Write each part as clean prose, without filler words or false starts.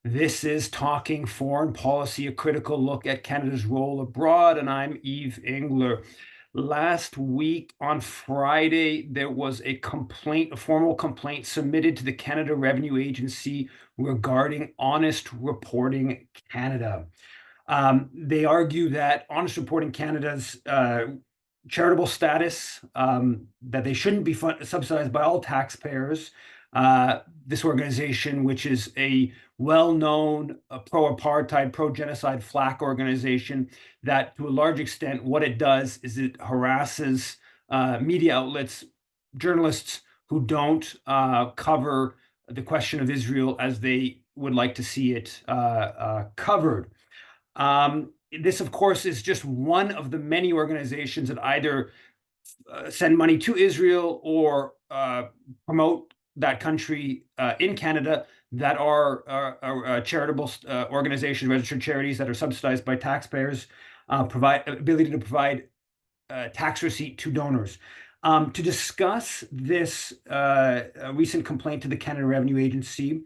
This is Talking Foreign Policy, a critical look at Canada's role abroad, and I'm Yves Engler. Last week on Friday, there was a complaint, a formal complaint submitted to the Canada Revenue Agency regarding Honest Reporting Canada. They argue that Honest Reporting Canada's charitable status, that they shouldn't be subsidized by all taxpayers. This organization, which is a well-known pro-apartheid, pro-genocide flak organization, that to a large extent, what it does is it harasses media outlets, journalists who don't cover the question of Israel as they would like to see it covered. This, of course, is just one of the many organizations that either send money to Israel or promote that country in Canada that are charitable organizations, registered charities that are subsidized by taxpayers, provide ability to provide tax receipt to donors. To discuss this recent complaint to the Canada Revenue Agency,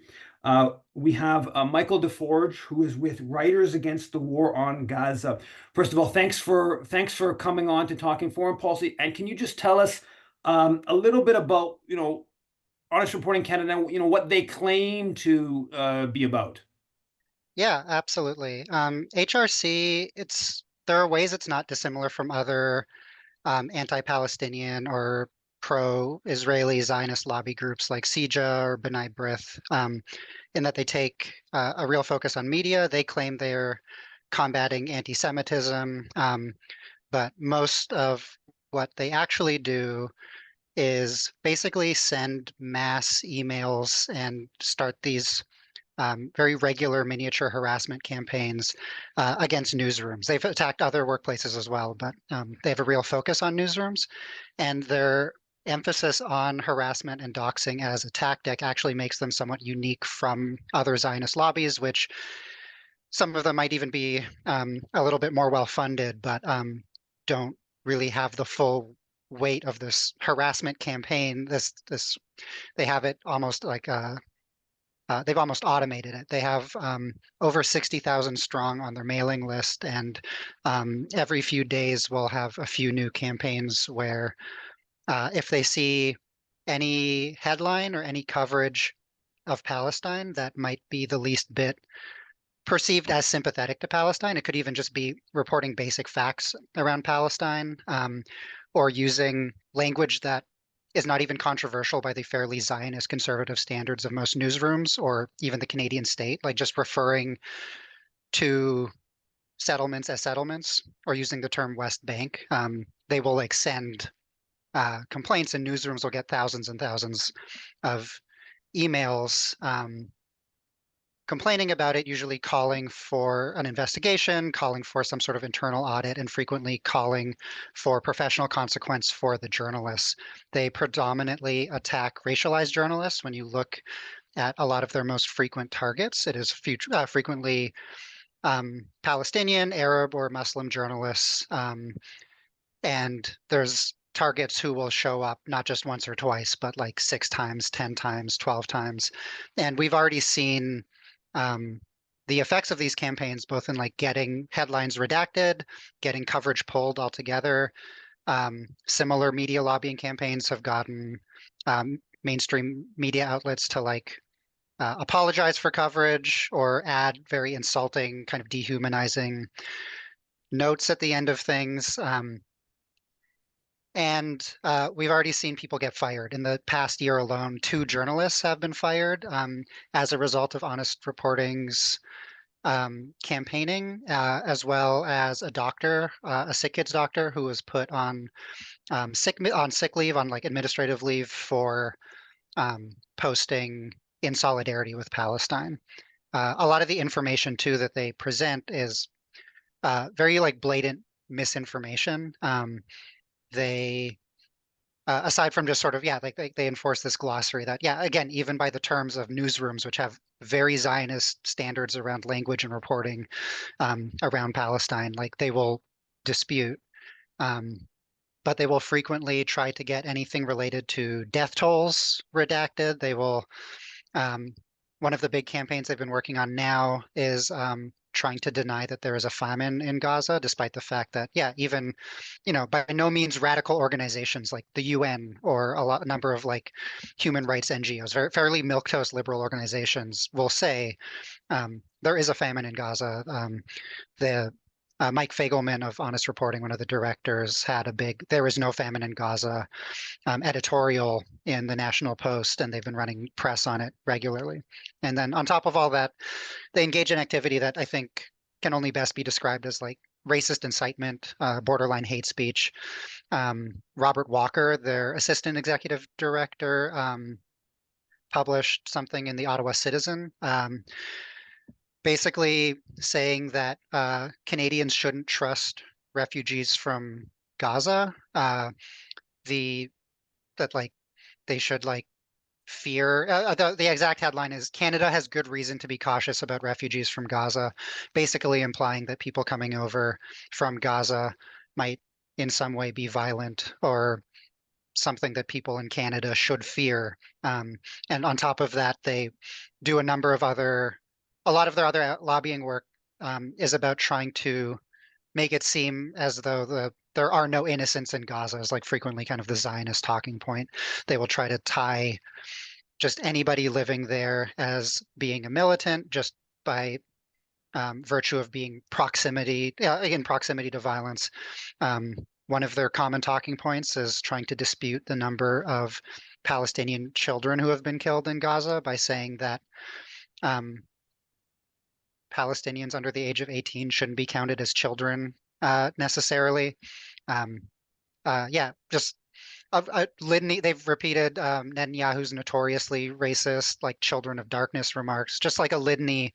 we have Michael Deforge, who is with Writers Against the War on Gaza. First of all, thanks for coming on to Talking Foreign Policy. And can you just tell us a little bit about Honest Reporting Canada, what they claim to be about? Yeah, absolutely. HRC, there are ways it's not dissimilar from other anti-Palestinian or pro-Israeli Zionist lobby groups like CIJA or B'nai B'rith, in that they take a real focus on media. They claim they're combating anti-Semitism, but most of what they actually do is basically send mass emails and start these very regular miniature harassment campaigns against newsrooms. They've attacked other workplaces as well, but they have a real focus on newsrooms. And their emphasis on harassment and doxing as a tactic actually makes them somewhat unique from other Zionist lobbies, which some of them might even be a little bit more well-funded, but don't really have the full weight of this harassment campaign. They have it almost like they've almost automated it. They have over 60,000 strong on their mailing list, and every few days we'll have a few new campaigns where if they see any headline or any coverage of Palestine that might be the least bit perceived as sympathetic to Palestine, it could even just be reporting basic facts around Palestine, or using language that is not even controversial by the fairly Zionist conservative standards of most newsrooms or even the Canadian state, like just referring to settlements as settlements or using the term West Bank. They will like send complaints, and newsrooms will get thousands and thousands of emails complaining about it, usually calling for an investigation, calling for some sort of internal audit, and frequently calling for professional consequence for the journalists. They predominantly attack racialized journalists. When you look at a lot of their most frequent targets, it is frequently Palestinian, Arab, or Muslim journalists. And there's targets who will show up not just once or twice, but like 6 times, 10 times, 12 times. And we've already seen the effects of these campaigns, both in like getting headlines redacted, getting coverage pulled altogether. Similar media lobbying campaigns have gotten mainstream media outlets to like apologize for coverage or add very insulting, kind of dehumanizing notes at the end of things. And we've already seen people get fired. In the past year alone, 2 journalists have been fired as a result of Honest Reporting's campaigning, as well as a doctor, a sick kids doctor, who was put on sick leave, on like administrative leave for posting in solidarity with Palestine. A lot of the information too that they present is very like blatant misinformation. They aside from just sort of, yeah, like they enforce this glossary that, yeah, again, even by the terms of newsrooms, which have very Zionist standards around language and reporting around Palestine, like they will dispute. But they will frequently try to get anything related to death tolls redacted. They will one of the big campaigns they've been working on now is trying to deny that there is a famine in Gaza, despite the fact that, yeah, even, by no means radical organizations like the UN or a number of like human rights NGOs, fairly milquetoast liberal organizations will say there is a famine in Gaza. The Mike Fagelman of Honest Reporting, one of the directors, had a big "There is no famine in Gaza" editorial in the National Post, and they've been running press on it regularly. And then on top of all that, they engage in activity that I think can only best be described as like racist incitement, borderline hate speech. Robert Walker, their assistant executive director, published something in the Ottawa Citizen, basically saying that Canadians shouldn't trust refugees from Gaza. The that like they should like fear. The exact headline is Canada has good reason to be cautious about refugees from Gaza, basically implying that people coming over from Gaza might in some way be violent or something that people in Canada should fear. And on top of that, they do a lot of their other lobbying work is about trying to make it seem as though there are no innocents in Gaza is like frequently kind of the Zionist talking point. They will try to tie just anybody living there as being a militant just by virtue of being in proximity to violence. One of their common talking points is trying to dispute the number of Palestinian children who have been killed in Gaza by saying that um, Palestinians under the age of 18 shouldn't be counted as children necessarily. Um, yeah, just a litany. They've repeated Netanyahu's notoriously racist, like "children of darkness" remarks, just like a litany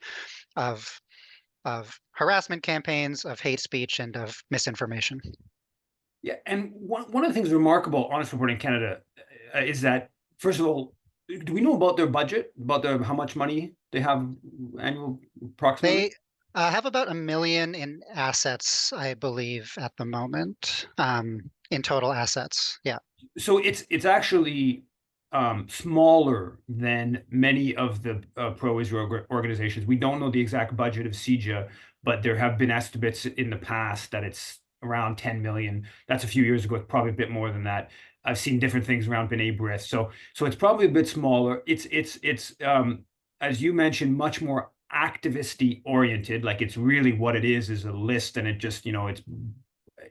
of harassment campaigns, of hate speech, and of misinformation. Yeah, and one of the things remarkable, Honest Reporting Canada, is that first of all, do we know about their budget, about how much money they have annual approximately? They have about 1 million in assets, I believe, at the moment, in total assets. Yeah. So it's actually smaller than many of the pro-Israel organizations. We don't know the exact budget of CIJA, but there have been estimates in the past that it's around 10 million. That's a few years ago. It's probably a bit more than that. I've seen different things around B'nai B'rith. So it's probably a bit smaller. It's as you mentioned, much more activisty oriented. Like it's really what it is a list, and it just it's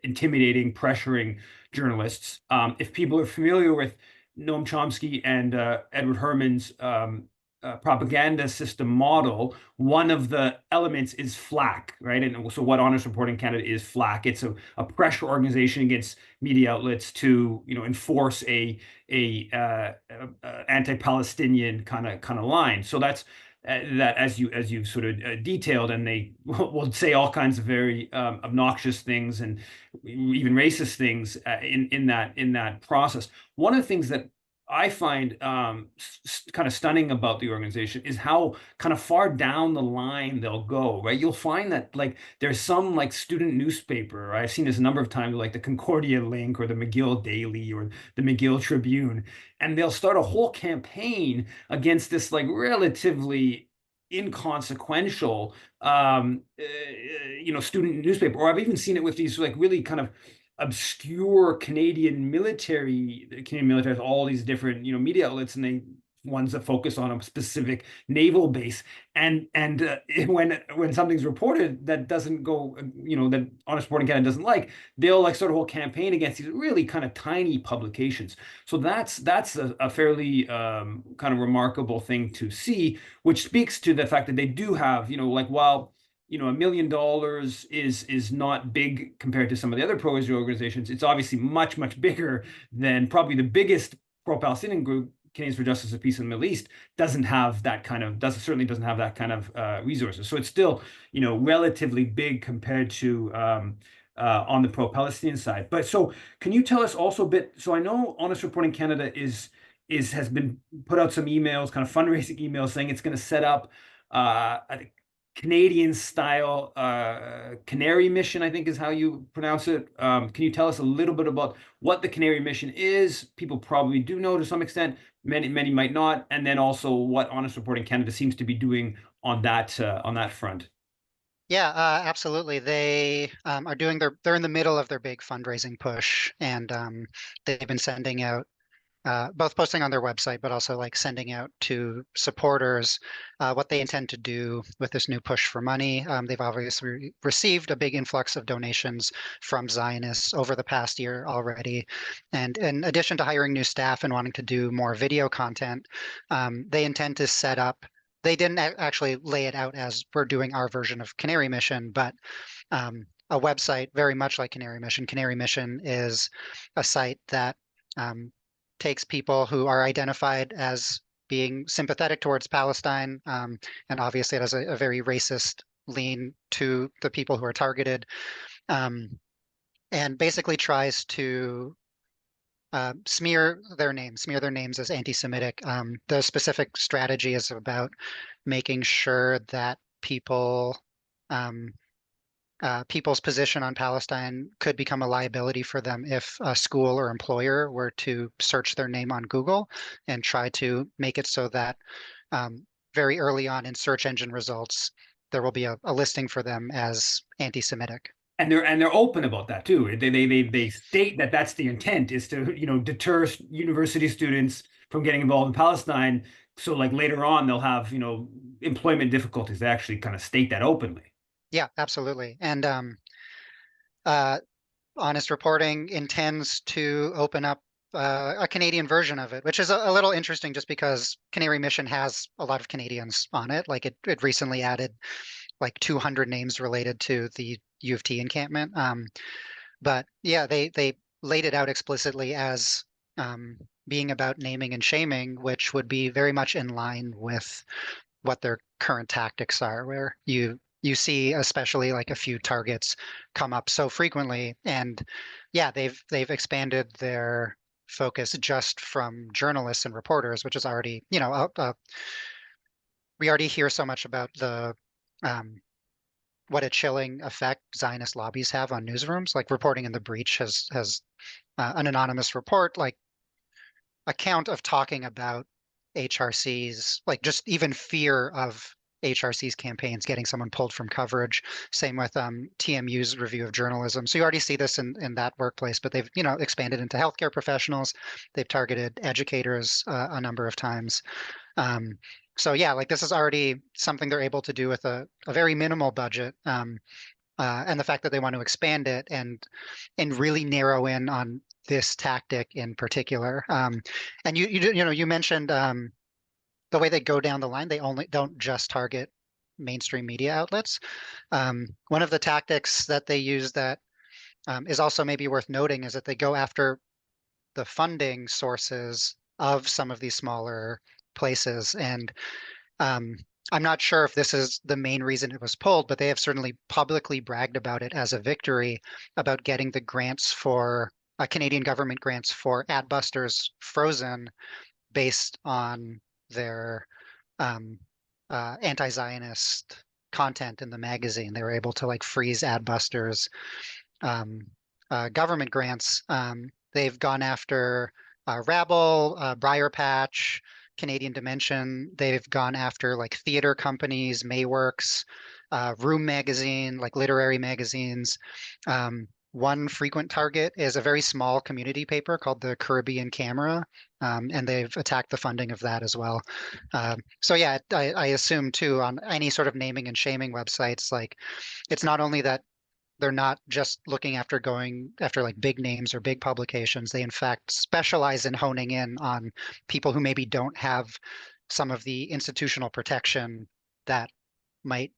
intimidating, pressuring journalists. If people are familiar with Noam Chomsky and Edward Herman's propaganda system model, one of the elements is flak, right? And so what Honest Reporting Canada is flak. It's a pressure organization against media outlets to, enforce a anti-Palestinian kind of line. So that's that as you've sort of detailed, and they will say all kinds of very obnoxious things and even racist things in that process. One of the things that I find kind of stunning about the organization is how kind of far down the line they'll go, right? You'll find that like there's some like student newspaper, right? I've seen this a number of times, like the Concordia Link or the McGill Daily or the McGill Tribune, and they'll start a whole campaign against this like relatively inconsequential student newspaper. Or I've even seen it with these like really kind of obscure Canadian military. The Canadian military has all these different, media outlets, and they ones that focus on a specific naval base. And when something's reported that doesn't go, that Honest Reporting Canada doesn't like, they'll like sort of whole campaign against these really kind of tiny publications. So that's a fairly kind of remarkable thing to see, which speaks to the fact that they do have, like while $1 million is not big compared to some of the other pro-Israel organizations. It's obviously much, much bigger than probably the biggest pro-Palestinian group, Canadians for Justice and Peace in the Middle East, certainly doesn't have that kind of resources. So it's still, relatively big compared to on the pro-Palestinian side. But so can you tell us also a bit? So I know Honest Reporting Canada has been put out some emails, kind of fundraising emails, saying it's going to set up Canadian style Canary mission, I think is how you pronounce it. Can you tell us a little bit about what the Canary mission is? People probably do know to some extent. Many might not. And then also what Honest Reporting Canada seems to be doing on that front. Yeah, absolutely. They are doing they're in the middle of their big fundraising push, and they've been sending out both posting on their website, but also like sending out to supporters what they intend to do with this new push for money. They've obviously received a big influx of donations from Zionists over the past year already. And in addition to hiring new staff and wanting to do more video content, they intend to set up. They didn't actually lay it out as we're doing our version of Canary Mission, but a website very much like Canary Mission. Canary Mission is a site that um, takes people who are identified as being sympathetic towards Palestine, and obviously it has a very racist lean to the people who are targeted, um, and basically tries to smear their names as anti-Semitic. The specific strategy is about making sure that um, people's position on Palestine could become a liability for them if a school or employer were to search their name on Google and try to make it so that very early on in search engine results, there will be a listing for them as anti-Semitic. And they're open about that too. They state that that's the intent is to deter university students from getting involved in Palestine. So like later on they'll have employment difficulties. They actually kind of state that openly. Yeah, absolutely. And uh, Honest Reporting intends to open up a Canadian version of it, which is a little interesting just because Canary Mission has a lot of Canadians on it. Like it recently added like 200 names related to the U of T encampment. But yeah, they laid it out explicitly as um, being about naming and shaming, which would be very much in line with what their current tactics are, where you see especially like a few targets come up so frequently. And yeah, they've expanded their focus just from journalists and reporters, which is already, we already hear so much about the um, what a chilling effect Zionist lobbies have on newsrooms. Like reporting in the breach has an anonymous report like account of talking about HRC's, like just even fear of HRC's campaigns getting someone pulled from coverage. Same with TMU's review of journalism. So you already see this in that workplace, but they've expanded into healthcare professionals. They've targeted educators a number of times. Um, so yeah, like this is already something they're able to do with a very minimal budget. And the fact that they want to expand it and really narrow in on this tactic in particular. And you mentioned the way they go down the line. They only don't just target mainstream media outlets. One of the tactics that they use that is also maybe worth noting is that they go after the funding sources of some of these smaller places. And um, I'm not sure if this is the main reason it was pulled, but they have certainly publicly bragged about it as a victory about getting the grants for Canadian government grants for Adbusters frozen based on their um, anti-Zionist content in the magazine. They were able to like freeze Adbusters um, government grants. They've gone after Rabble, Briar Patch, Canadian Dimension. They've gone after like theater companies, Mayworks, Room Magazine, like literary magazines. One frequent target is a very small community paper called the Caribbean Camera, and they've attacked the funding of that as well. So yeah, I assume too on any sort of naming and shaming websites, like it's not only that they're not just looking after going after like big names or big publications. They in fact specialize in honing in on people who maybe don't have some of the institutional protection that might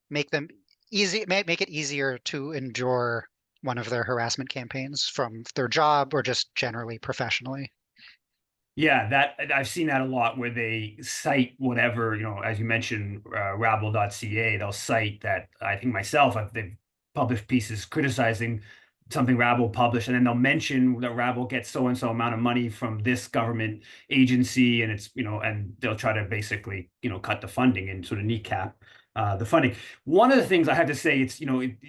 make it easier to endure one of their harassment campaigns from their job or just generally professionally. Yeah, that I've seen that a lot where they cite whatever, as you mentioned, rabble.ca, they'll cite that. I think myself, they've published pieces criticizing something Rabble published, and then they'll mention that Rabble gets so and so amount of money from this government agency, and and they'll try to basically, cut the funding and sort of kneecap the funding. One of the things I have to say,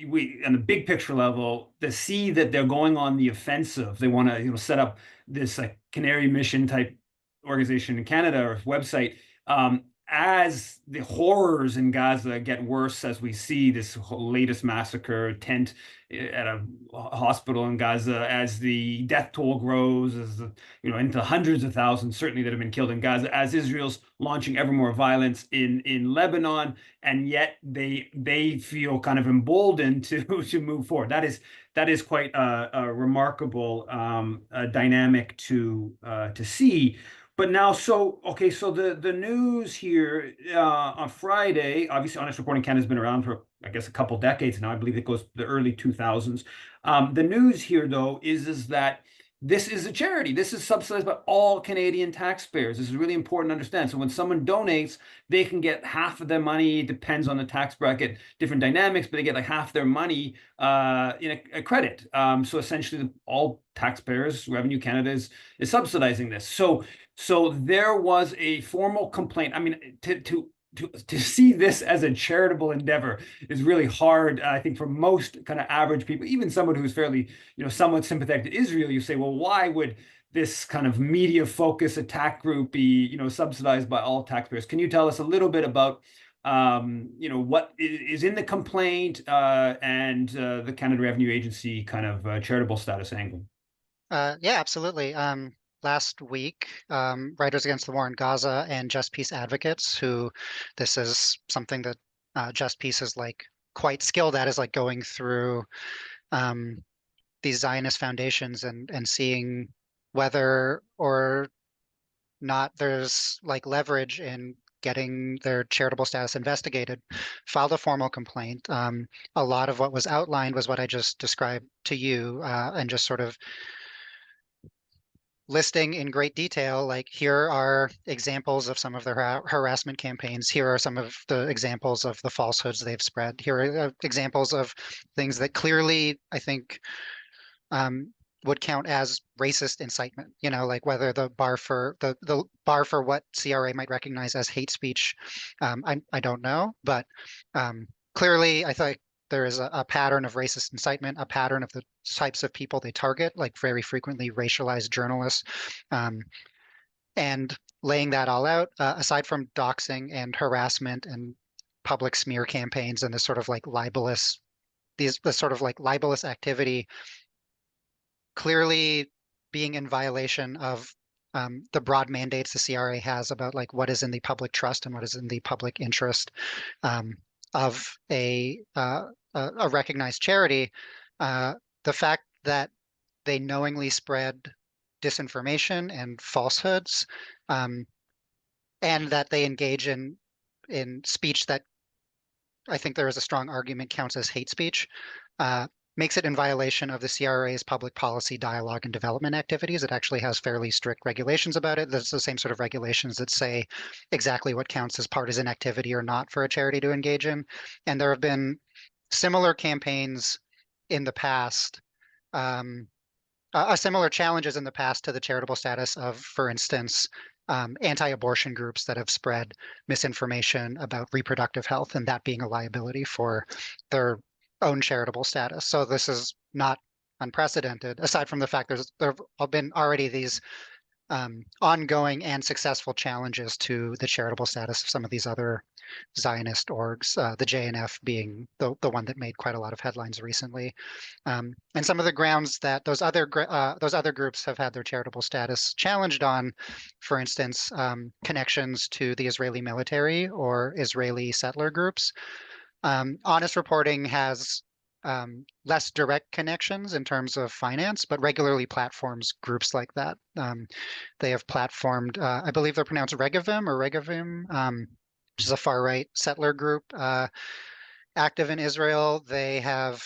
we on the big picture level, to see that they're going on the offensive, they want to, set up this like Canary Mission type organization in Canada or website. As the horrors in Gaza get worse, as we see this latest massacre tent at a hospital in Gaza, as the death toll grows, into hundreds of thousands, certainly that have been killed in Gaza, as Israel's launching ever more violence in Lebanon, and yet they feel kind of emboldened to move forward. That is quite a remarkable dynamic to see. But now, so okay, so the news here on Friday, obviously, Honest Reporting Canada has been around for, I guess, a couple decades now. I believe it goes to the early 2000s. The news here, though, is that this is a charity. This is subsidized by all Canadian taxpayers. This is really important to understand. So when someone donates, they can get half of their money. It depends on the tax bracket, different dynamics, but they get like half their money in a credit. So essentially, all taxpayers, Revenue Canada is subsidizing this. So there was a formal complaint. I mean, to see this as a charitable endeavor is really hard, I think, for most kind of average people, even someone who's fairly, somewhat sympathetic to Israel. You say, well, why would this kind of media focus attack group be, subsidized by all taxpayers? Can you tell us a little bit about, what is in the complaint and the Canada Revenue Agency kind of charitable status angle? Yeah, absolutely. Last week, Writers Against the War in Gaza and Just Peace advocates, who this is something that Just Peace is like quite skilled at, is like going through um, these Zionist foundations and seeing whether or not there's like leverage in getting their charitable status investigated, filed a formal complaint. A lot of what was outlined was what I just described to you, and just sort of listing in great detail, like here are examples of some of their harassment campaigns. Here are some of the examples of the falsehoods they've spread. Here are examples of things that clearly, I think, um, would count as racist incitement. Like whether the bar for what CRA might recognize as hate speech, I don't know, but clearly, I think there is a pattern of racist incitement, a pattern of the types of people they target, like very frequently racialized journalists, um, and laying that all out. Aside from doxing and harassment and public smear campaigns and this sort of like libelous activity, clearly being in violation of the broad mandates the CRA has about like what is in the public trust and what is in the public interest um, of a recognized charity. Uh, the fact that they knowingly spread disinformation and falsehoods, um, and that they engage in speech that I think there is a strong argument counts as hate speech, uh, makes it in violation of the CRA's public policy dialogue and development activities. It actually has fairly strict regulations about it. There's the same sort of regulations that say exactly what counts as partisan activity or not for a charity to engage in. And there have been similar campaigns in the past, um, similar challenges in the past to the charitable status of, for instance, anti-abortion groups that have spread misinformation about reproductive health, and that being a liability for their own charitable status. So this is not unprecedented, aside from the fact there have been already these ongoing and successful challenges to the charitable status of some of these other Zionist orgs, the JNF being the one that made quite a lot of headlines recently. And some of the grounds that those other groups have had their charitable status challenged on, for instance, connections to the Israeli military or Israeli settler groups. Honest Reporting has less direct connections in terms of finance, but regularly platforms groups like that. They have platformed, I believe they're pronounced Regavim, which is a far right settler group active in Israel. They have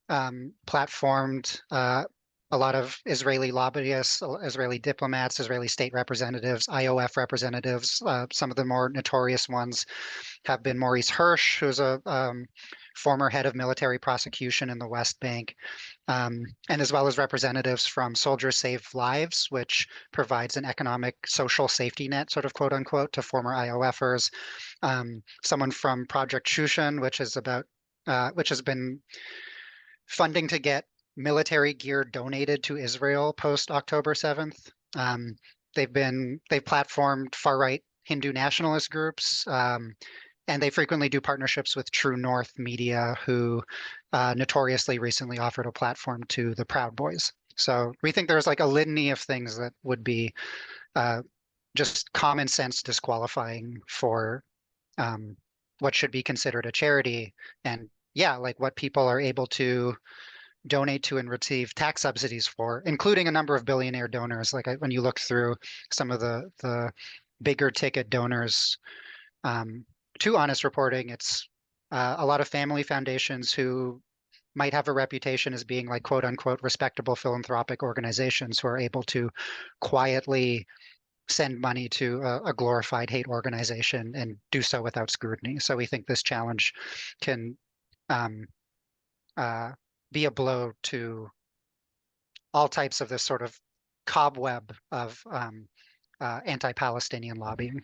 platformed a lot of Israeli lobbyists, Israeli diplomats, Israeli state representatives, IOF representatives. Some of the more notorious ones have been Maurice Hirsch, who's a former head of military prosecution in the West Bank, and as well as representatives from Soldiers Save Lives, which provides an economic social safety net, sort of quote unquote, to former IOFers. Someone from Project Shushan, which has been funding to get military gear donated to Israel post October 7th. They've platformed far right Hindu nationalist groups, and they frequently do partnerships with True North Media, who notoriously recently offered a platform to the Proud Boys. So we think there's like a litany of things that would be just common sense disqualifying for what should be considered a charity. And yeah, like what people are able to donate to and receive tax subsidies for, including a number of billionaire donors. When you look through some of the bigger ticket donors to Honest Reporting, it's a lot of family foundations who might have a reputation as being like quote unquote respectable philanthropic organizations who are able to quietly send money to a glorified hate organization and do so without scrutiny. So we think this challenge can um, be a blow to all types of this sort of cobweb of anti-Palestinian lobbying.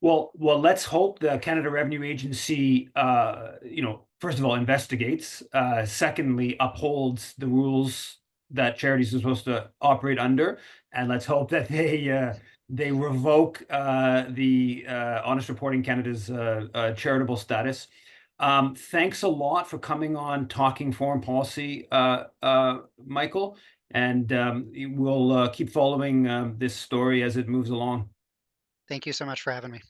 Well, let's hope the Canada Revenue Agency, first of all, investigates. Secondly, upholds the rules that charities are supposed to operate under, and let's hope that they revoke the Honest Reporting Canada's charitable status. Thanks a lot for coming on Talking Foreign Policy, Michael, and we'll keep following this story as it moves along. Thank you so much for having me.